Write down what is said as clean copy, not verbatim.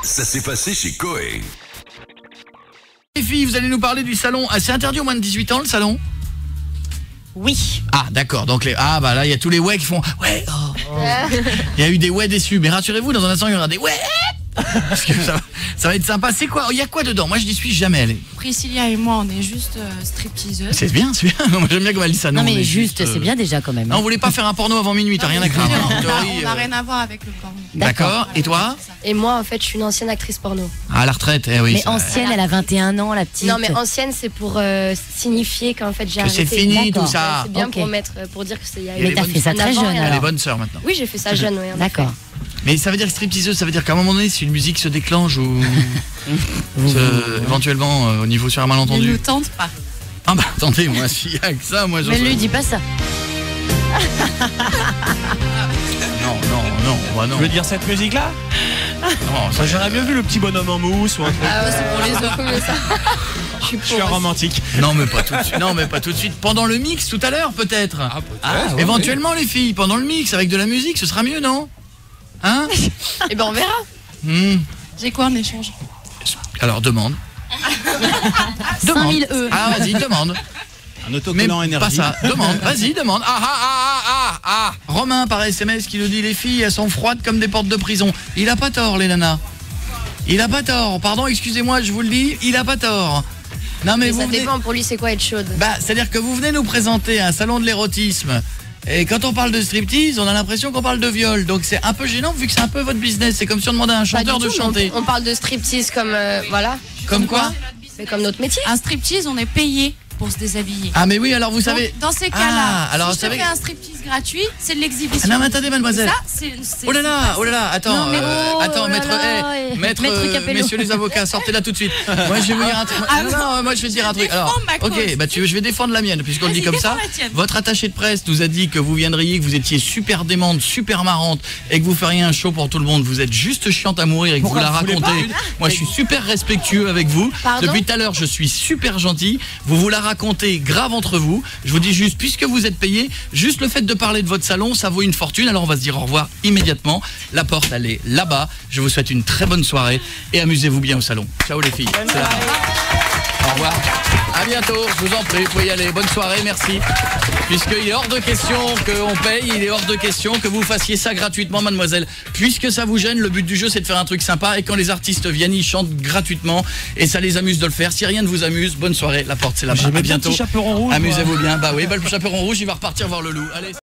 Ça s'est passé chez Coé. Les filles, vous allez nous parler du salon. Ah, c'est interdit aux moins de 18 ans le salon? Oui. Ah d'accord, donc bah là il y a tous les ouais qui font ouais. Il y a eu des ouais déçus, mais rassurez-vous, dans un instant il y aura des ouais. Parce que ça va être sympa. C'est quoi? Il y a quoi dedans? Moi je n'y suis jamais allé. Priscilla et moi on est juste stripteaseuses. C'est bien, c'est bien. Moi j'aime bien comme elle dit ça. Non mais juste, c'est bien déjà quand même. Non, on voulait pas faire un porno avant minuit, t'as rien à craindre. On n'a rien à voir avec le porno. D'accord, et toi? Et moi, en fait, je suis une ancienne actrice porno. Ah, la retraite, eh oui. Mais ancienne, elle a 21 ans, la petite. Non, mais ancienne, c'est pour signifier qu'en fait, j'ai Que arrêté. c'est fini D'accord. tout ça. C'est bien Ok. pour dire que c'est il y a Mais t'as fait ça très jeune Elle est alors. bonne sœur maintenant. Oui, j'ai fait ça jeune, oui. en D'accord. effet. Mais ça veut dire que stripteaseuse, ça veut dire qu'à un moment donné, si une musique se déclenche ou éventuellement au niveau sur un Ne malentendu. nous tente pas. Ah bah attendez, moi s'il y a que ça, moi je. Mais lui dis pas ça. Non, bah non. Tu veux dire cette musique-là? Non, ça, J'aurais bien vu le petit bonhomme en mousse ou un truc. Ah ouais, c'est pour les autres, mais ça. Je suis un romantique. Non mais pas tout de suite. Non mais pas tout de suite. Pendant le mix tout à l'heure peut-être. Éventuellement les filles, pendant le mix avec de la musique, ce sera mieux, non? Hein? Eh ben, on verra. J'ai quoi en échange? Alors demande. 5000 E. Ah vas-y, demande. Un Mais autocollant pas énergie. ça. Demande. Vas-y, demande. Ah. Romain par SMS qui nous dit les filles elles sont froides comme des portes de prison. Il a pas tort les nanas. Il a pas tort. Pardon, excusez-moi, je vous le dis, il a pas tort. Non mais Mais vous ça venez... dépend pour lui, c'est quoi être chaude. Bah, c'est-à-dire que vous venez nous présenter un salon de l'érotisme. Et quand on parle de striptease, on a l'impression qu'on parle de viol. Donc c'est un peu gênant vu que c'est un peu votre business. C'est comme si on demandait à un Pas chanteur du de tout, chanter. On parle de striptease comme, voilà. Comme quoi? C'est comme notre métier. Un striptease, on est payé pour se déshabiller. Ah mais oui, alors vous Donc, savez... dans ces Ah, cas-là, alors, si vous je te savez- fais un striptease gratuit, c'est de l'exhibition. Ah non mais attendez mademoiselle. Ça, c'est Oh là, attends, Non, mais attends, oh là maître, là, maître, Maître Capello. messieurs les avocats, sortez là tout de suite. Moi je vais vous dire un truc. Non, moi je vais te dire un truc. Alors, défends ma cause. ok, bah je vais défendre la mienne puisqu'on le dit Vas-y, comme ça. défends la tienne. Votre attaché de presse nous a dit que vous viendriez, que vous étiez super démente, super marrante et que vous feriez un show pour tout le monde. Vous êtes juste chiante à mourir et que Pourquoi vous la vous voulez racontez. pas Moi je suis super respectueux avec vous. Pardon Depuis tout à l'heure je suis super gentil. Vous la racontez grave entre vous. Je vous dis juste, puisque vous êtes payé, juste le fait de parler de votre salon, ça vaut une fortune. Alors on va se dire au revoir immédiatement. La porte elle est là-bas. Je vous souhaite une très bonne soirée et amusez-vous bien au salon. Ciao les filles. C'est là-bas. Au revoir. À bientôt, je vous en prie, vous pouvez y aller. Bonne soirée, merci. Puisqu'il est hors de question qu'on paye, il est hors de question que vous fassiez ça gratuitement, mademoiselle. Puisque ça vous gêne, le but du jeu c'est de faire un truc sympa et quand les artistes viennent, ils chantent gratuitement et ça les amuse de le faire. Si rien ne vous amuse, bonne soirée, la porte c'est là-bas. À J'aimais bien le bientôt. petit chaperon rouge. Amusez-vous bien. Bah oui, le chaperon rouge, il va repartir voir le loup. Allez.